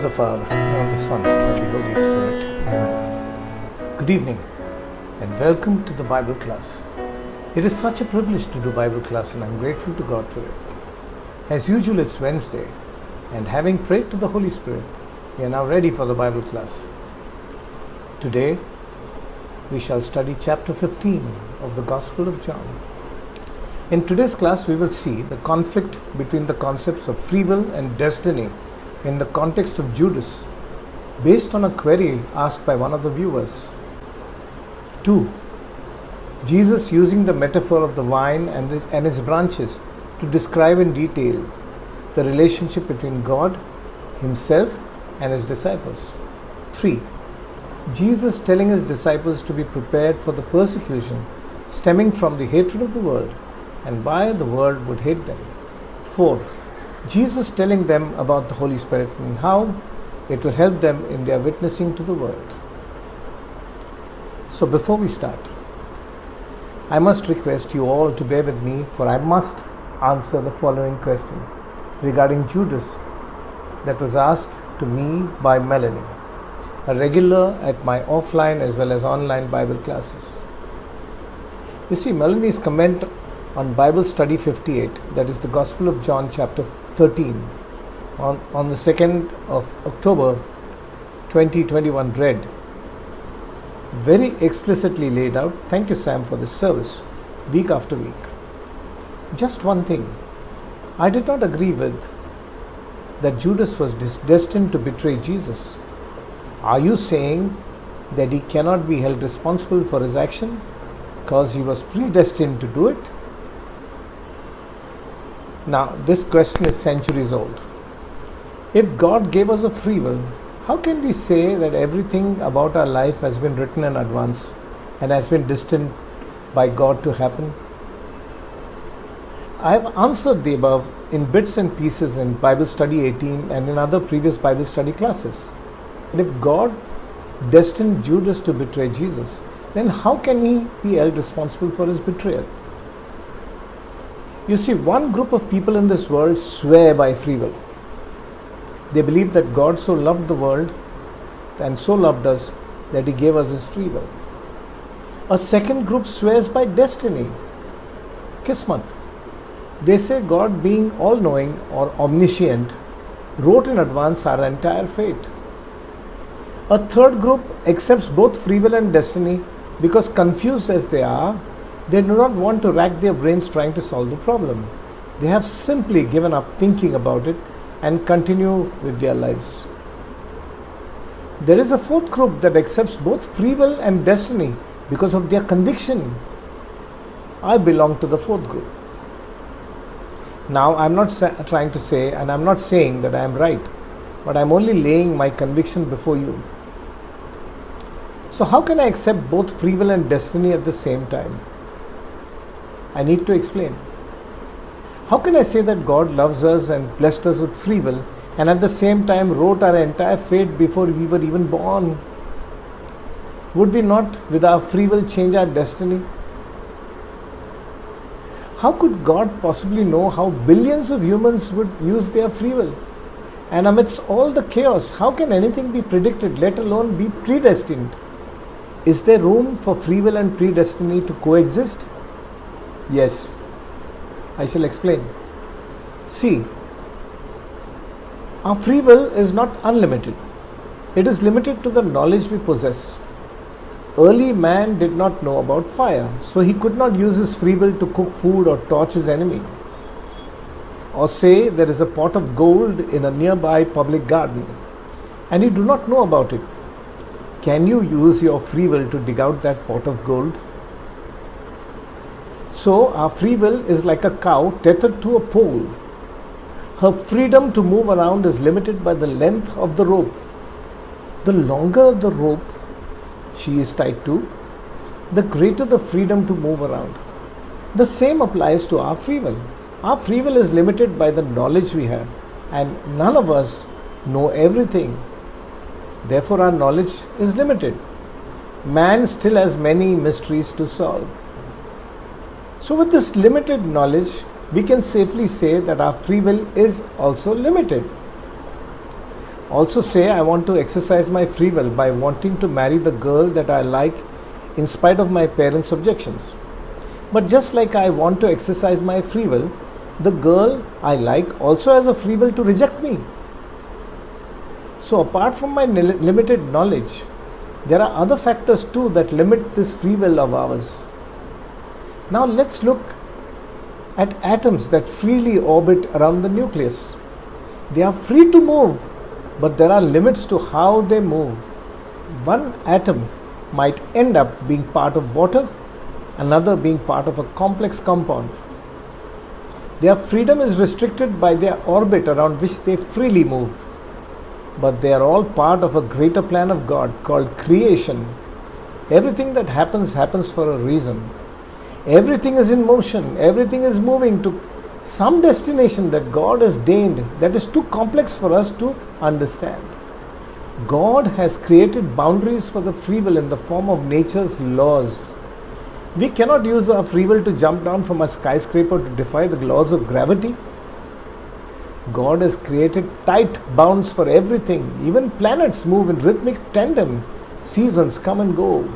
the Father, and of the Son, and of the Holy Spirit. Amen. Good evening, and welcome to the Bible class. It is such a privilege to do Bible class, and I'm grateful to God for it. As usual, it's Wednesday, and having prayed to the Holy Spirit, we are now ready for the Bible class. Today, we shall study chapter 15 of the Gospel of John. In today's class, we will see the conflict between the concepts of free will and destiny in the context of Judas, based on a query asked by one of the viewers. 2. Jesus using the metaphor of the vine and its branches to describe in detail the relationship between God, Himself, and His disciples. 3. Jesus telling His disciples to be prepared for the persecution stemming from the hatred of the world and why the world would hate them. 4. Jesus telling them about the Holy Spirit and how it will help them in their witnessing to the world. So before we start, I must request you all to bear with me, for I must answer the following question regarding Judas that was asked to me by Melanie, a regular at my offline as well as online Bible classes. You see, Melanie's comment on Bible Study 58, that is the Gospel of John chapter 13, on the 2nd of October 2021 read, very explicitly laid out, thank you Sam for this service, week after week. Just one thing, I did not agree with that Judas was destined to betray Jesus. Are you saying that he cannot be held responsible for his action because he was predestined to do it? Now, this question is centuries old. If God gave us a free will, how can we say that everything about our life has been written in advance and has been destined by God to happen? I have answered the above in bits and pieces in Bible Study 18 and in other previous Bible study classes. And if God destined Judas to betray Jesus, then how can he be held responsible for his betrayal? You see, one group of people in this world swear by free will. They believe that God so loved the world and so loved us that He gave us His free will. A second group swears by destiny, Kismat. They say God, being all-knowing or omniscient, wrote in advance our entire fate. A third group accepts both free will and destiny because, confused as they are, they do not want to rack their brains trying to solve the problem. They have simply given up thinking about it and continue with their lives. There is a fourth group that accepts both free will and destiny because of their conviction. I belong to the fourth group. Now, I'm not trying to say, and I'm not saying that I am right, but I'm only laying my conviction before you. So how can I accept both free will and destiny at the same time? I need to explain. How can I say that God loves us and blessed us with free will and at the same time wrote our entire fate before we were even born? Would we not, with our free will, change our destiny? How could God possibly know how billions of humans would use their free will? And amidst all the chaos, how can anything be predicted, let alone be predestined? Is there room for free will and predestiny to coexist? Yes, I shall explain. See, our free will is not unlimited. It is limited to the knowledge we possess. Early man did not know about fire, so he could not use his free will to cook food or torch his enemy. Or say there is a pot of gold in a nearby public garden, and you do not know about it. Can you use your free will to dig out that pot of gold? So, our free will is like a cow tethered to a pole. Her freedom to move around is limited by the length of the rope. The longer the rope she is tied to, the greater the freedom to move around. The same applies to our free will. Our free will is limited by the knowledge we have, and none of us know everything. Therefore, our knowledge is limited. Man still has many mysteries to solve. So with this limited knowledge, we can safely say that our free will is also limited. also say I want to exercise my free will by wanting to marry the girl that I like in spite of my parents' objections. But just like I want to exercise my free will, the girl I like also has a free will to reject me. So apart from my limited knowledge, there are other factors too that limit this free will of ours. Now let's look at atoms that freely orbit around the nucleus. They are free to move, but there are limits to how they move. One atom might end up being part of water, another being part of a complex compound. Their freedom is restricted by their orbit around which they freely move. But they are all part of a greater plan of God called creation. Everything that happens for a reason. Everything is in motion, everything is moving to some destination that God has deigned that is too complex for us to understand. God has created boundaries for the free will in the form of nature's laws. We cannot use our free will to jump down from a skyscraper to defy the laws of gravity. God has created tight bounds for everything. Even planets move in rhythmic tandem. Seasons come and go.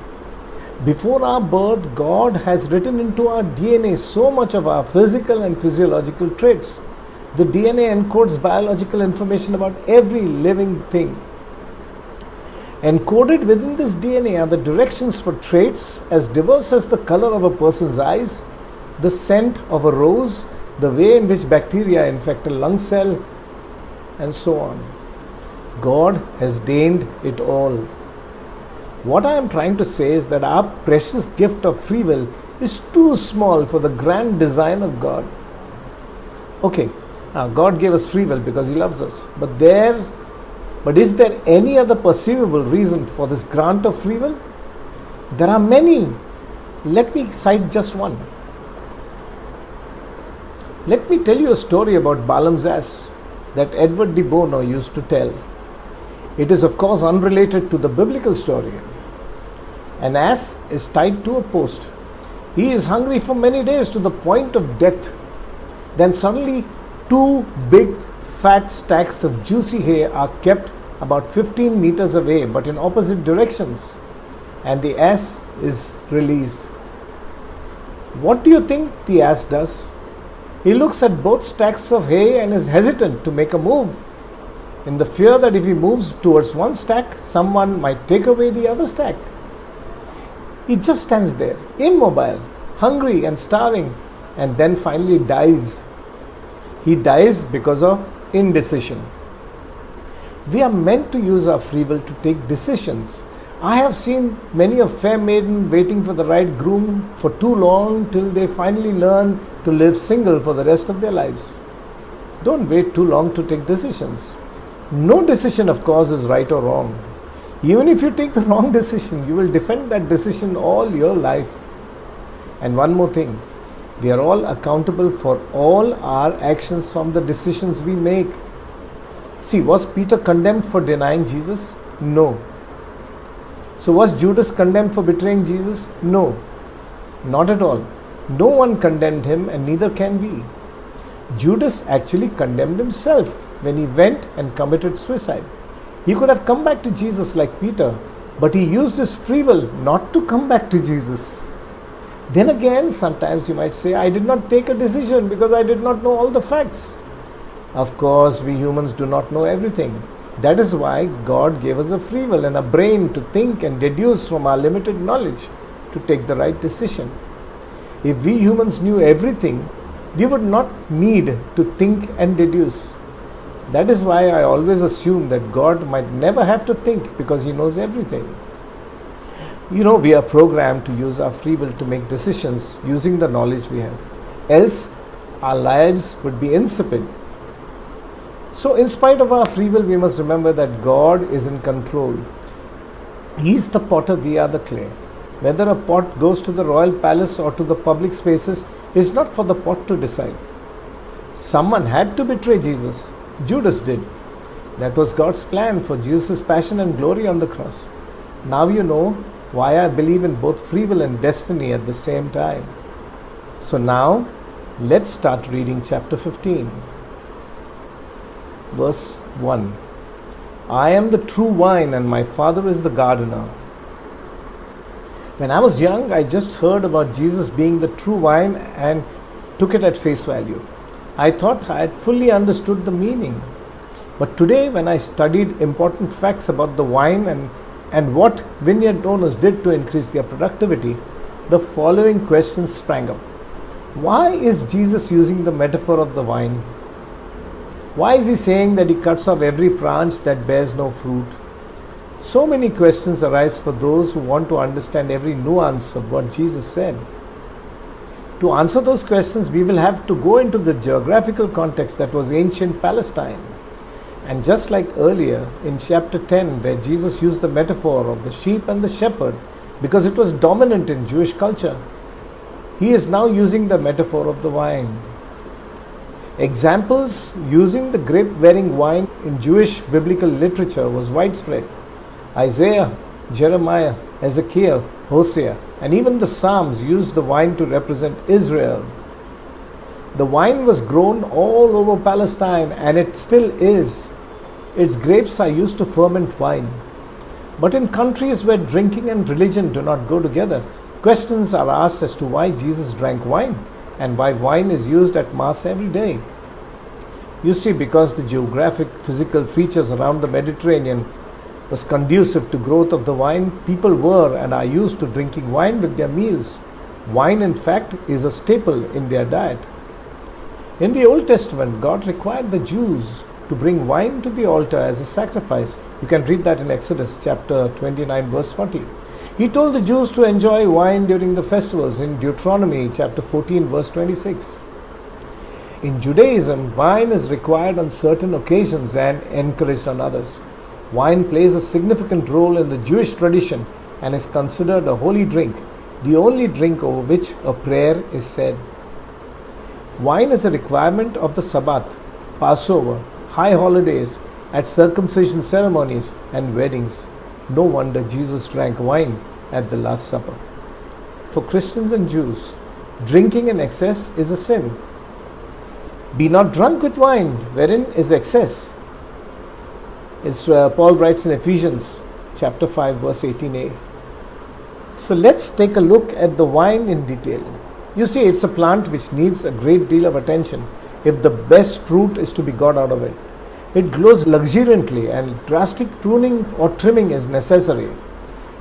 Before our birth, God has written into our DNA so much of our physical and physiological traits. The DNA encodes biological information about every living thing. Encoded within this DNA are the directions for traits as diverse as the color of a person's eyes, the scent of a rose, the way in which bacteria infect a lung cell, and so on. God has deigned it all. What I am trying to say is that our precious gift of free will is too small for the grand design of God. Okay, now God gave us free will because He loves us. But is there any other perceivable reason for this grant of free will? There are many. Let me cite just one. Let me tell you a story about Balaam's ass that Edward de Bono used to tell. It is of course unrelated to the biblical story. An ass is tied to a post. He is hungry for many days to the point of death. Then suddenly 2 big fat stacks of juicy hay are kept about 15 meters away but in opposite directions, and the ass is released. What do you think the ass does? He looks at both stacks of hay and is hesitant to make a move, in the fear that if he moves towards one stack, someone might take away the other stack. He just stands there, immobile, hungry and starving, and then finally dies. He dies because of indecision. We are meant to use our free will to take decisions. I have seen many a fair maiden waiting for the right groom for too long till they finally learn to live single for the rest of their lives. Don't wait too long to take decisions. No decision, of course, is right or wrong. Even if you take the wrong decision, you will defend that decision all your life. And one more thing, we are all accountable for all our actions from the decisions we make. See, was Peter condemned for denying Jesus? No. So was Judas condemned for betraying Jesus? No. Not at all. No one condemned him, and neither can we. Judas actually condemned himself when he went and committed suicide. He could have come back to Jesus like Peter, but he used his free will not to come back to Jesus. Then again, sometimes you might say, I did not take a decision because I did not know all the facts. Of course, we humans do not know everything. That is why God gave us a free will and a brain to think and deduce from our limited knowledge to take the right decision. If we humans knew everything, we would not need to think and deduce. That is why I always assume that God might never have to think because He knows everything. We are programmed to use our free will to make decisions using the knowledge we have. Else, our lives would be insipid. So, in spite of our free will, we must remember that God is in control. He is the potter, we are the clay. Whether a pot goes to the royal palace or to the public spaces is not for the pot to decide. Someone had to betray Jesus. Judas did. That was God's plan for Jesus' passion and glory on the cross. Now you know why I believe in both free will and destiny at the same time. So now, let's start reading chapter 15. Verse 1. I am the true vine and my Father is the gardener. When I was young, I just heard about Jesus being the true vine and took it at face value. I thought I had fully understood the meaning. But today, when I studied important facts about the vine and what vineyard owners did to increase their productivity, the following questions sprang up. Why is Jesus using the metaphor of the vine? Why is he saying that he cuts off every branch that bears no fruit? So many questions arise for those who want to understand every nuance of what Jesus said. To answer those questions, we will have to go into the geographical context that was ancient Palestine. And just like earlier in chapter 10, where Jesus used the metaphor of the sheep and the shepherd because it was dominant in Jewish culture, he is now using the metaphor of the vine. Examples using the grape-bearing vine in Jewish biblical literature was widespread. Isaiah, Jeremiah, Ezekiel, Hosea, and even the Psalms used the vine to represent Israel. The vine was grown all over Palestine and it still is. Its grapes are used to ferment wine. But in countries where drinking and religion do not go together, questions are asked as to why Jesus drank wine and why wine is used at Mass every day. You see, because the geographic physical features around the Mediterranean was conducive to growth of the vine, people were and are used to drinking wine with their meals. Wine, in fact, is a staple in their diet. In the Old Testament, God required the Jews to bring wine to the altar as a sacrifice. You can read that in Exodus chapter 29 verse 40. He told the Jews to enjoy wine during the festivals in Deuteronomy chapter 14 verse 26. In Judaism, wine is required on certain occasions and encouraged on others. Wine plays a significant role in the Jewish tradition and is considered a holy drink, the only drink over which a prayer is said. Wine is a requirement of the Sabbath, Passover, high holidays, at circumcision ceremonies and weddings. No wonder Jesus drank wine at the Last Supper. For Christians and Jews, drinking in excess is a sin. Be not drunk with wine, wherein is excess. It's Paul writes in Ephesians chapter 5 verse 18a. So let's take a look at the vine in detail. You see, it's a plant which needs a great deal of attention if the best fruit is to be got out of it. It grows luxuriantly and drastic pruning or trimming is necessary.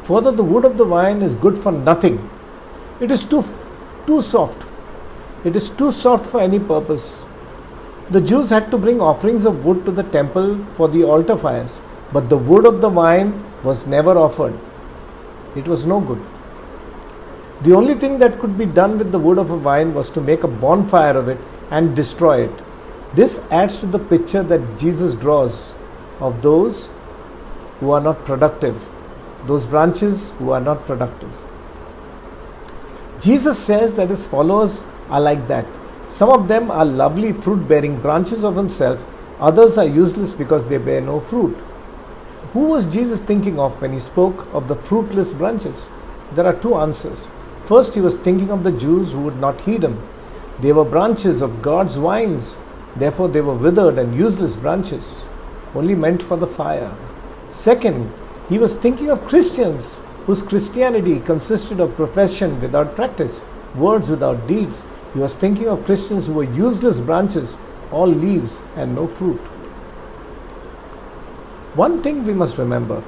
Further, the wood of the vine is good for nothing. It is too soft. It is too soft for any purpose. The Jews had to bring offerings of wood to the temple for the altar fires, but the wood of the vine was never offered. It was no good. The only thing that could be done with the wood of a vine was to make a bonfire of it and destroy it. This adds to the picture that Jesus draws of those who are not productive, those branches who are not productive. Jesus says that his followers are like that. Some of them are lovely fruit-bearing branches of himself, others are useless because they bear no fruit. Who was Jesus thinking of when he spoke of the fruitless branches? There are two answers. First, he was thinking of the Jews who would not heed him. They were branches of God's vines, therefore they were withered and useless branches, only meant for the fire. Second, he was thinking of Christians whose Christianity consisted of profession without practice, words without deeds. He was thinking of Christians who were useless branches, all leaves and no fruit. One thing we must remember,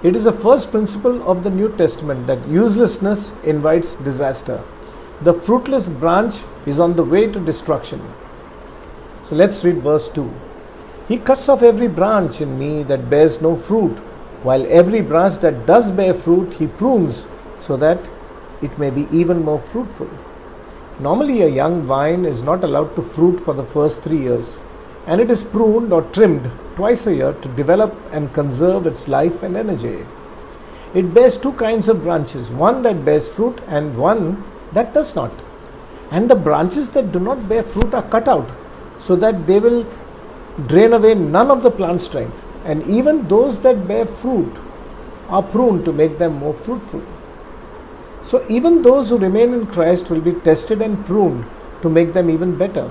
it is a first principle of the New Testament that uselessness invites disaster. The fruitless branch is on the way to destruction. So let's read verse 2. He cuts off every branch in me that bears no fruit, while every branch that does bear fruit he prunes, so that it may be even more fruitful. Normally, a young vine is not allowed to fruit for the first 3 years, and it is pruned or trimmed twice a year to develop and conserve its life and energy. It bears two kinds of branches, one that bears fruit and one that does not. And the branches that do not bear fruit are cut out so that they will drain away none of the plant strength, and even those that bear fruit are pruned to make them more fruitful. So even those who remain in Christ will be tested and pruned to make them even better.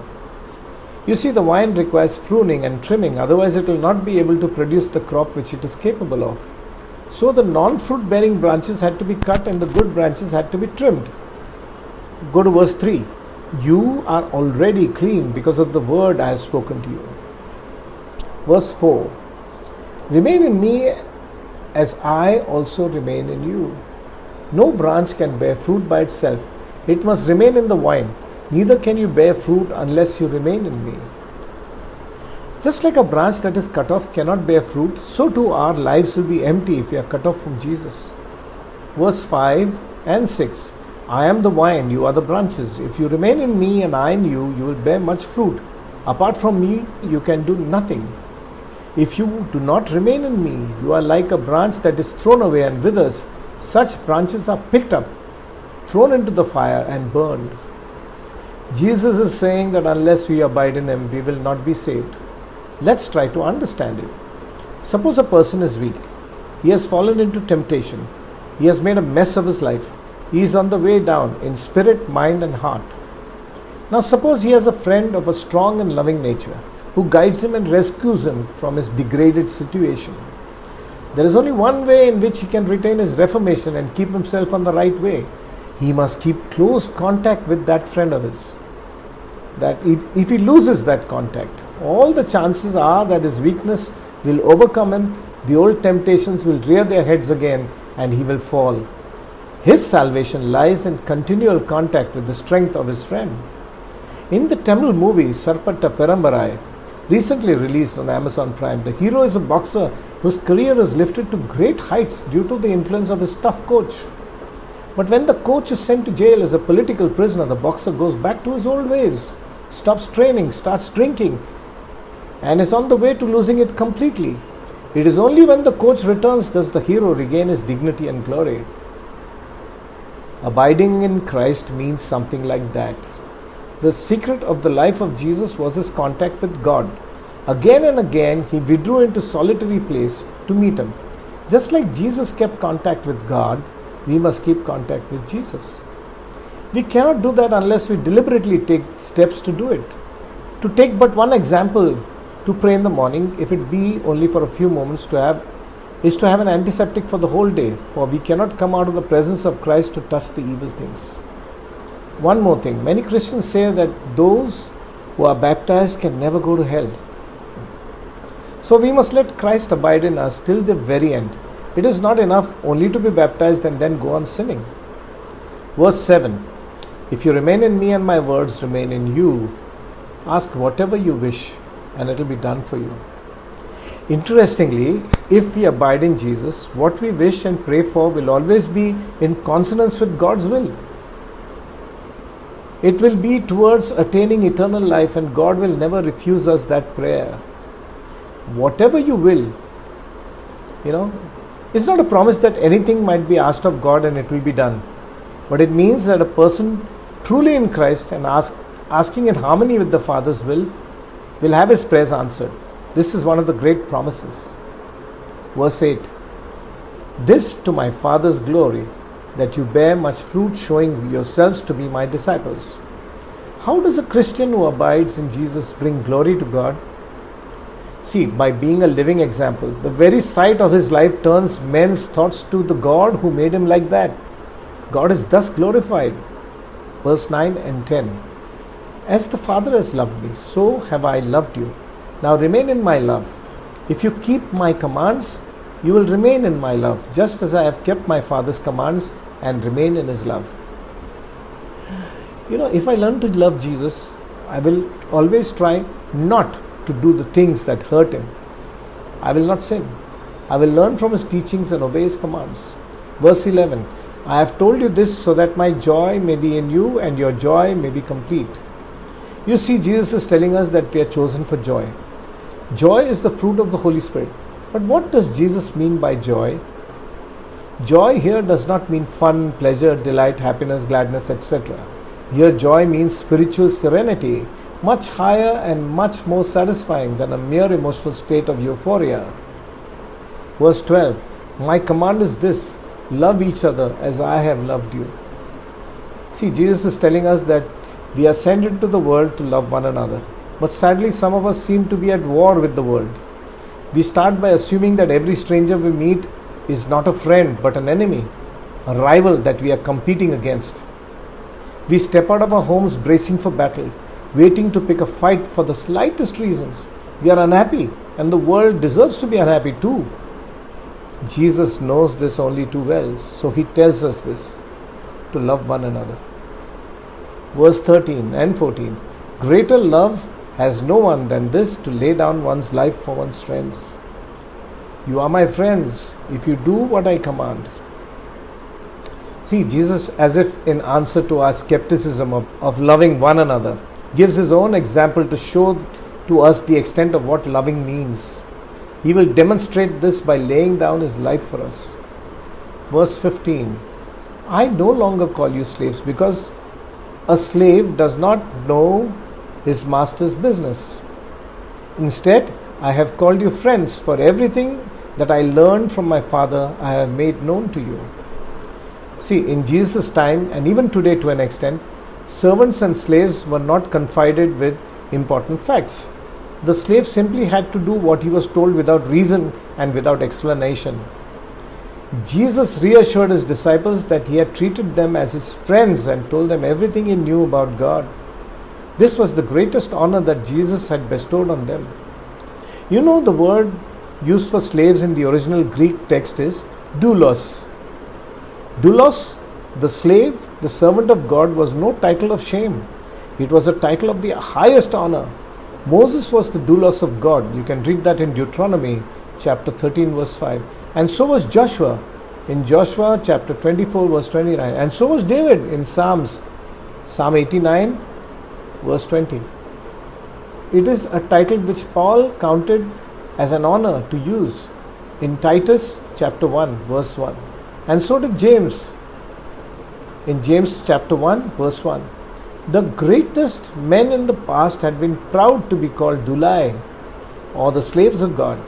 You see, the vine requires pruning and trimming, otherwise it will not be able to produce the crop which it is capable of. So the non-fruit bearing branches had to be cut and the good branches had to be trimmed. Go to verse 3. You are already clean because of the word I have spoken to you. Verse 4. Remain in me as I also remain in you. No branch can bear fruit by itself. It must remain in the vine. Neither can you bear fruit unless you remain in me. Just like a branch that is cut off cannot bear fruit, so too our lives will be empty if we are cut off from Jesus. Verse 5 and 6. I am the vine, you are the branches. If you remain in me and I in you, you will bear much fruit. Apart from me, you can do nothing. If you do not remain in me, you are like a branch that is thrown away and withers. Such branches are picked up, thrown into the fire and burned. Jesus is saying that unless we abide in him, we will not be saved. Let's try to understand it. Suppose a person is weak. He has fallen into temptation. He has made a mess of his life. He is on the way down in spirit, mind and heart. Now suppose he has a friend of a strong and loving nature who guides him and rescues him from his degraded situation. There is only one way in which he can retain his reformation and keep himself on the right way. He must keep close contact with that friend of his. That if he loses that contact, all the chances are that his weakness will overcome him, the old temptations will rear their heads again and he will fall. His salvation lies in continual contact with the strength of his friend. In the Tamil movie Sarpatta Perambarai, recently released on Amazon Prime, the hero is a boxer whose career is lifted to great heights due to the influence of his tough coach. But when the coach is sent to jail as a political prisoner, the boxer goes back to his old ways, stops training, starts drinking, and is on the way to losing it completely. It is only when the coach returns does the hero regain his dignity and glory. Abiding in Christ means something like that. The secret of the life of Jesus was his contact with God. Again and again, he withdrew into solitary place to meet him. Just like Jesus kept contact with God, we must keep contact with Jesus. We cannot do that unless we deliberately take steps to do it. To take but one example, to pray in the morning, if it be only for a few moments, is to have an antiseptic for the whole day, for we cannot come out of the presence of Christ to touch the evil things. One more thing, many Christians say that those who are baptized can never go to hell. So we must let Christ abide in us till the very end. It is not enough only to be baptized and then go on sinning. Verse 7. If you remain in me and my words remain in you, ask whatever you wish and it will be done for you. Interestingly, if we abide in Jesus, what we wish and pray for will always be in consonance with God's will. It will be towards attaining eternal life, and God will never refuse us that prayer. Whatever you will, it's not a promise that anything might be asked of God and it will be done. But it means that a person truly in Christ and asking in harmony with the Father's will have his prayers answered. This is one of the great promises. Verse 8. This to my Father's glory, that you bear much fruit, showing yourselves to be my disciples. How does a Christian who abides in Jesus bring glory to God? See, by being a living example. The very sight of his life turns men's thoughts to the God who made him like that. God is thus glorified. Verse 9 and 10. As the Father has loved me, so have I loved you. Now remain in my love. If you keep my commands, you will remain in my love, just as I have kept my Father's commands and remain in his love. If I learn to love Jesus, I will always try not to do the things that hurt him. I will not sin. I will learn from his teachings and obey his commands. Verse 11. I have told you this so that my joy may be in you and your joy may be complete. You see, Jesus is telling us that we are chosen for joy. Joy is the fruit of the Holy Spirit. But what does Jesus mean by joy? Joy here does not mean fun, pleasure, delight, happiness, gladness, etc. Here joy means spiritual serenity, much higher and much more satisfying than a mere emotional state of euphoria. Verse 12. My command is this, love each other as I have loved you. See, Jesus is telling us that we are sent into the world to love one another. But sadly, some of us seem to be at war with the world. We start by assuming that every stranger we meet is not a friend but an enemy, a rival that we are competing against. We step out of our homes bracing for battle, waiting to pick a fight for the slightest reasons. We are unhappy, and the world deserves to be unhappy too. Jesus knows this only too well, so he tells us this, to love one another. Verse 13 and 14. Greater love has no one than this, to lay down one's life for one's friends. You are my friends if you do what I command. See, Jesus, as if in answer to our skepticism of loving one another, gives his own example to show to us the extent of what loving means. He will demonstrate this by laying down his life for us. Verse 15. I no longer call you slaves, because a slave does not know his master's business. Instead, I have called you friends, for everything that I learned from my Father I have made known to you. See, in Jesus' time, and even today to an extent, servants and slaves were not confided with important facts. The slave simply had to do what he was told without reason and without explanation. Jesus reassured his disciples that he had treated them as his friends and told them everything he knew about God. This was the greatest honor that Jesus had bestowed on them. You know, the word used for slaves in the original Greek text is doulos. Doulos, the slave, the servant of God, was no title of shame. It was a title of the highest honor. Moses was the doulos of God. You can read that in Deuteronomy chapter 13 verse 5. And so was Joshua in Joshua chapter 24 verse 29. And so was David in Psalm 89 verse 20. It is a title which Paul counted as an honor to use in Titus chapter 1 verse 1. And so did James in James chapter 1 verse 1. The greatest men in the past had been proud to be called doulai, or the slaves of God.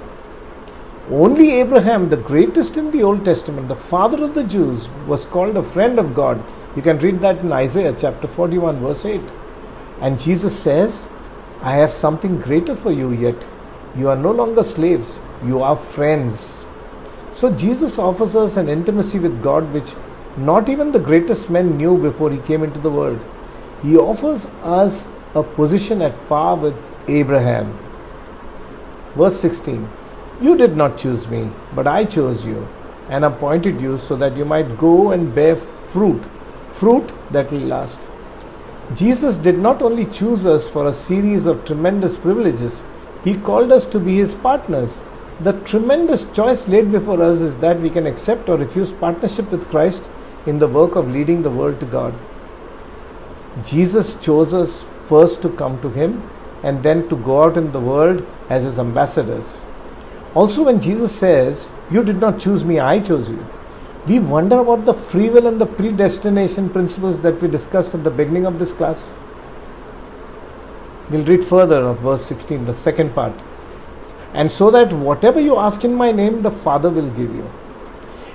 Only Abraham, the greatest in the Old Testament, the father of the Jews, was called a friend of God. You can read that in Isaiah chapter 41 verse 8. And Jesus says, I have something greater for you yet. You are no longer slaves, you are friends. So Jesus offers us an intimacy with God which not even the greatest men knew before he came into the world. He offers us a position at par with Abraham. Verse 16. You did not choose me, but I chose you and appointed you so that you might go and bear fruit that will last. Jesus did not only choose us for a series of tremendous privileges, he called us to be his partners. The tremendous choice laid before us is that we can accept or refuse partnership with Christ in the work of leading the world to God. Jesus chose us first to come to him and then to go out in the world as his ambassadors. Also, when Jesus says, you did not choose me, I chose you, we wonder about the free will and the predestination principles that we discussed at the beginning of this class. We'll read further of verse 16, the second part. And so that whatever you ask in my name, the Father will give you.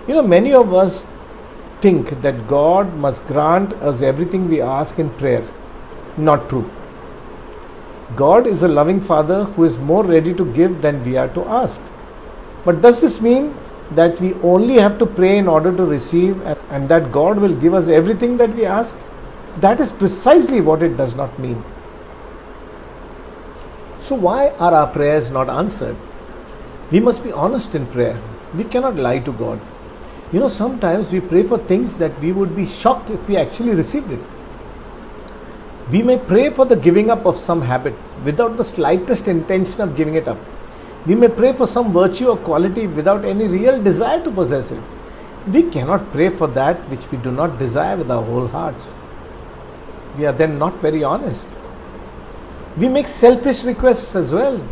You know, many of us think that God must grant us everything we ask in prayer. Not true. God is a loving Father who is more ready to give than we are to ask. But does this mean that we only have to pray in order to receive and that God will give us everything that we ask? That is precisely what it does not mean. So why are our prayers not answered? We must be honest in prayer. We cannot lie to God. You know, sometimes we pray for things that we would be shocked if we actually received it. We may pray for the giving up of some habit without the slightest intention of giving it up. We may pray for some virtue or quality without any real desire to possess it. We cannot pray for that which we do not desire with our whole hearts. We are then not very honest. We make selfish requests as well.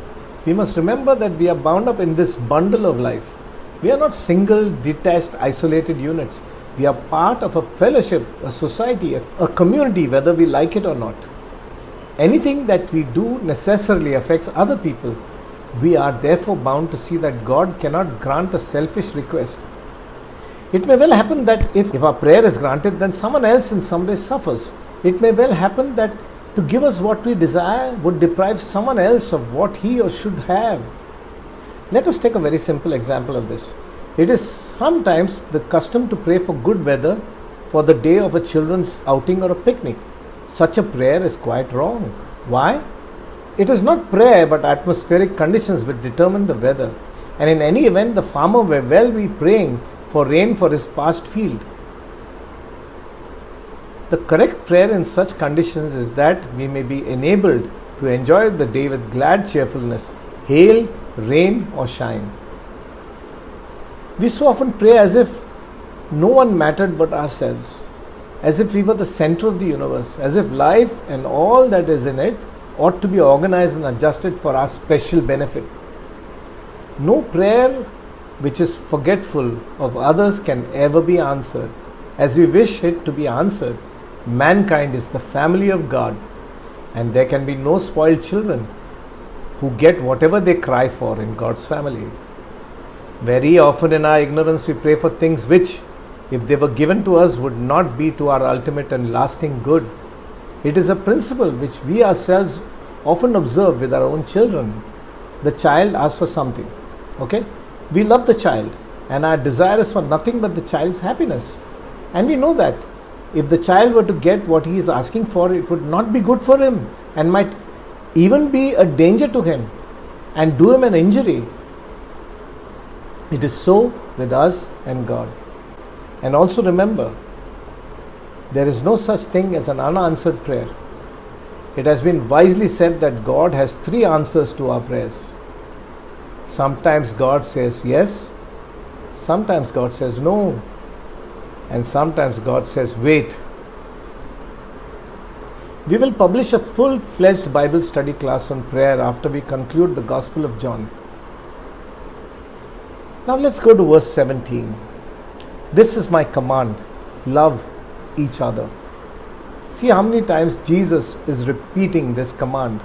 We must remember that we are bound up in this bundle of life. We are not single, detached, isolated units. We are part of a fellowship, a society, a community, whether we like it or not. Anything that we do necessarily affects other people. We are therefore bound to see that God cannot grant a selfish request. It may well happen that if our prayer is granted, then someone else in some way suffers. It may well happen that To give us what we desire would deprive someone else of what he or should have. Let us take a very simple example of this. It is sometimes the custom to pray for good weather for the day of a children's outing or a picnic. Such a prayer is quite wrong. Why? It is not prayer but atmospheric conditions which determine the weather. And in any event, the farmer may well be praying for rain for his past field. The correct prayer in such conditions is that we may be enabled to enjoy the day with glad cheerfulness, hail, rain or shine. We so often pray as if no one mattered but ourselves, as if we were the center of the universe, as if life and all that is in it ought to be organized and adjusted for our special benefit. No prayer which is forgetful of others can ever be answered. As we wish it to be answered, mankind is the family of God, and there can be no spoiled children who get whatever they cry for in God's family. Very often in our ignorance we pray for things which, if they were given to us, would not be to our ultimate and lasting good. It is a principle which we ourselves often observe with our own children. The child asks for something. Okay? We love the child and our desire is for nothing but the child's happiness. And we know that if the child were to get what he is asking for, it would not be good for him and might even be a danger to him and do him an injury. It is so with us and God. And also remember, there is no such thing as an unanswered prayer. It has been wisely said that God has 3 answers to our prayers. Sometimes God says yes, sometimes God says no, and sometimes God says wait. We will publish a full-fledged Bible study class on prayer after we conclude the Gospel of John. Now let's go to verse 17. This is my command, love each other. See how many times Jesus is repeating this command.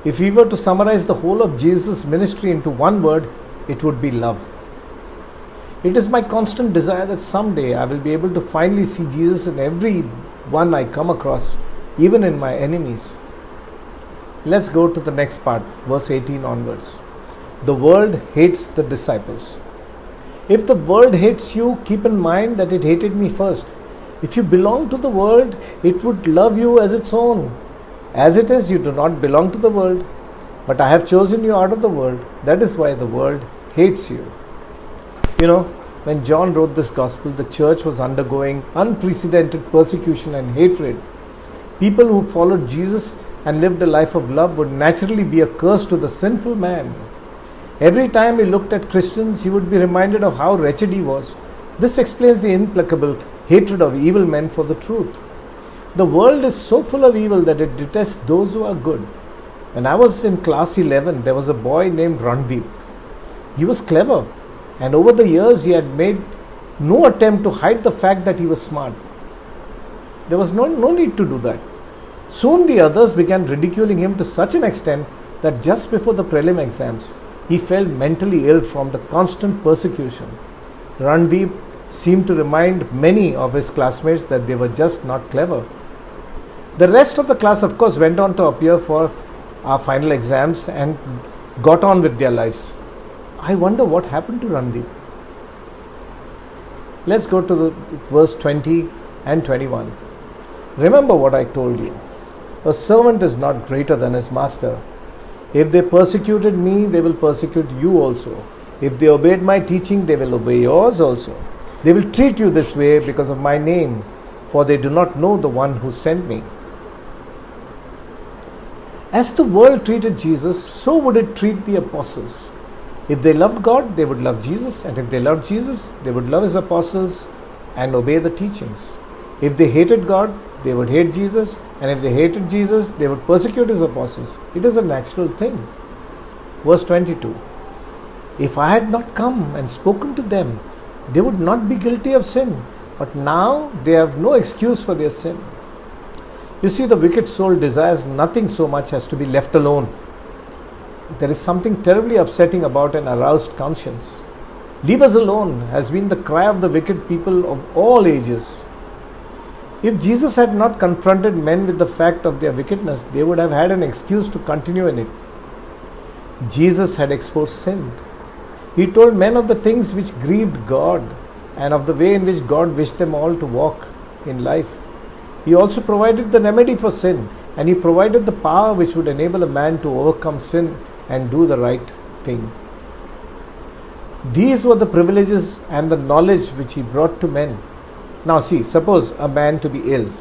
If we were to summarize the whole of Jesus' ministry into one word, it would be love. It is my constant desire that someday I will be able to finally see Jesus in every one I come across, even in my enemies. Let's go to the next part, verse 18 onwards. The world hates the disciples. If the world hates you, keep in mind that it hated me first. If you belong to the world, it would love you as its own. As it is, you do not belong to the world, but I have chosen you out of the world. That is why the world hates you. You know, when John wrote this gospel, the church was undergoing unprecedented persecution and hatred. People who followed Jesus and lived a life of love would naturally be a curse to the sinful man. Every time he looked at Christians, he would be reminded of how wretched he was. This explains the implacable hatred of evil men for the truth. The world is so full of evil that it detests those who are good. When I was in class 11, there was a boy named Randeep. He was clever, and over the years he had made no attempt to hide the fact that he was smart. There was no need to do that. Soon the others began ridiculing him to such an extent that just before the prelim exams, he felt mentally ill from the constant persecution. Randeep seemed to remind many of his classmates that they were just not clever. The rest of the class, of course, went on to appear for our final exams and got on with their lives. I wonder what happened to Randeep. Let's go to the verse 20 and 21. Remember what I told you. A servant is not greater than his master. If they persecuted me, they will persecute you also. If they obeyed my teaching, they will obey yours also. They will treat you this way because of my name, for they do not know the one who sent me. As the world treated Jesus, so would it treat the apostles. If they loved God, they would love Jesus, and if they loved Jesus, they would love his apostles and obey the teachings. If they hated God, they would hate Jesus, and if they hated Jesus, they would persecute his apostles. It is a natural thing. Verse 22. If I had not come and spoken to them, they would not be guilty of sin, but now they have no excuse for their sin. You see, the wicked soul desires nothing so much as to be left alone. There is something terribly upsetting about an aroused conscience. Leave us alone has been the cry of the wicked people of all ages. If Jesus had not confronted men with the fact of their wickedness, they would have had an excuse to continue in it. Jesus had exposed sin. He told men of the things which grieved God and of the way in which God wished them all to walk in life. He also provided the remedy for sin, and he provided the power which would enable a man to overcome sin and do the right thing. These were the privileges and the knowledge which he brought to men. Now see, suppose a man to be ill.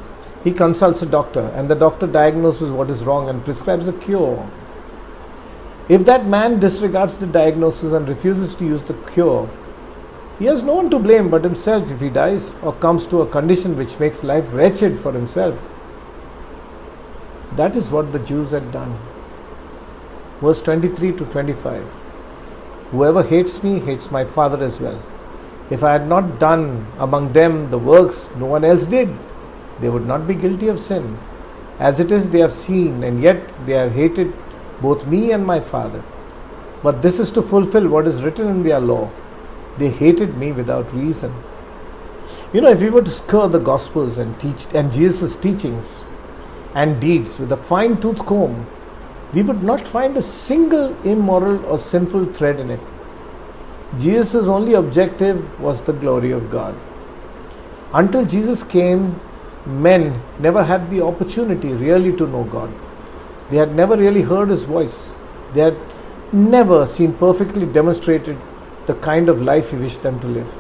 He consults a doctor, and the doctor diagnoses what is wrong and prescribes a cure. If that man disregards the diagnosis and refuses to use the cure, he has no one to blame but himself if he dies or comes to a condition which makes life wretched for himself. That is what the Jews had done. Verse 23 to 25. Whoever hates me hates my Father as well. If I had not done among them the works no one else did, they would not be guilty of sin. As it is, they have seen, and yet they have hated both me and my Father. But this is to fulfill what is written in their law. They hated me without reason. If we were to scour the Gospels and Jesus' teachings and deeds with a fine-tooth comb, we would not find a single immoral or sinful thread in it. Jesus' only objective was the glory of God. Until Jesus came, men never had the opportunity really to know God. They had never really heard his voice. They had never seen perfectly demonstrated the kind of life he wished them to live.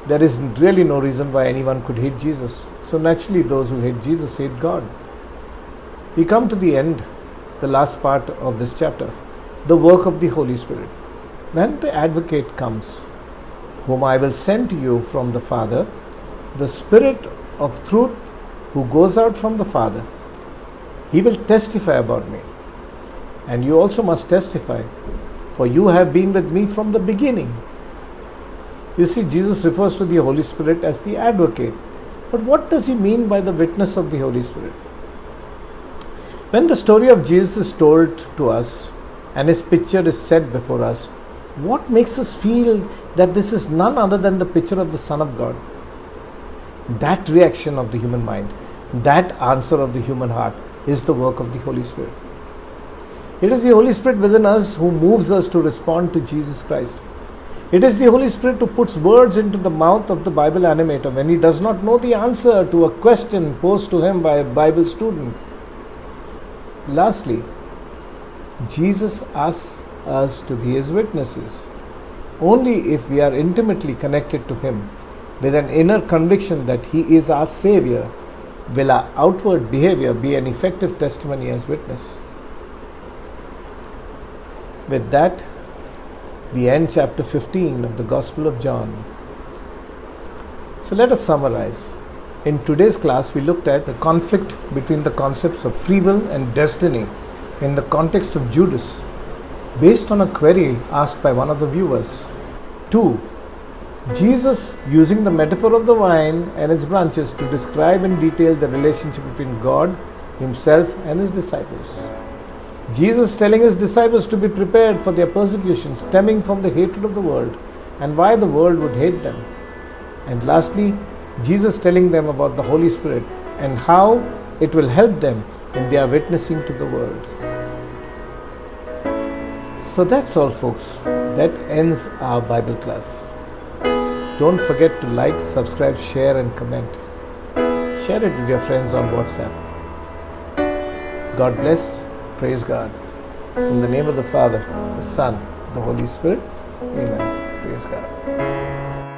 There is really no reason why anyone could hate Jesus. So naturally, those who hate Jesus hate God. We come to the end, the last part of this chapter, the work of the Holy Spirit. When the Advocate comes, whom I will send to you from the Father, the Spirit of truth who goes out from the Father, he will testify about me. And you also must testify, for you have been with me from the beginning. You see, Jesus refers to the Holy Spirit as the Advocate. But what does he mean by the witness of the Holy Spirit? When the story of Jesus is told to us and his picture is set before us, what makes us feel that this is none other than the picture of the Son of God? That reaction of the human mind, that answer of the human heart is the work of the Holy Spirit. It is the Holy Spirit within us who moves us to respond to Jesus Christ. It is the Holy Spirit who puts words into the mouth of the Bible animator when he does not know the answer to a question posed to him by a Bible student. Lastly, Jesus asks us to be his witnesses. Only if we are intimately connected to him with an inner conviction that he is our Savior will our outward behavior be an effective testimony as witness. With that, we end chapter 15 of the Gospel of John. So let us summarize. In today's class, we looked at the conflict between the concepts of free will and destiny in the context of Judas, based on a query asked by one of the viewers. 2. Jesus using the metaphor of the vine and its branches to describe in detail the relationship between God, himself, and his disciples. Jesus telling his disciples to be prepared for their persecution stemming from the hatred of the world and why the world would hate them. And lastly, Jesus telling them about the Holy Spirit and how it will help them in their witnessing to the world. So that's all, folks. That ends our Bible class. Don't forget to like, subscribe, share and comment. Share it with your friends on WhatsApp. God bless. Praise God. In the name of the Father, the Son, the Holy Spirit. Amen. Praise God.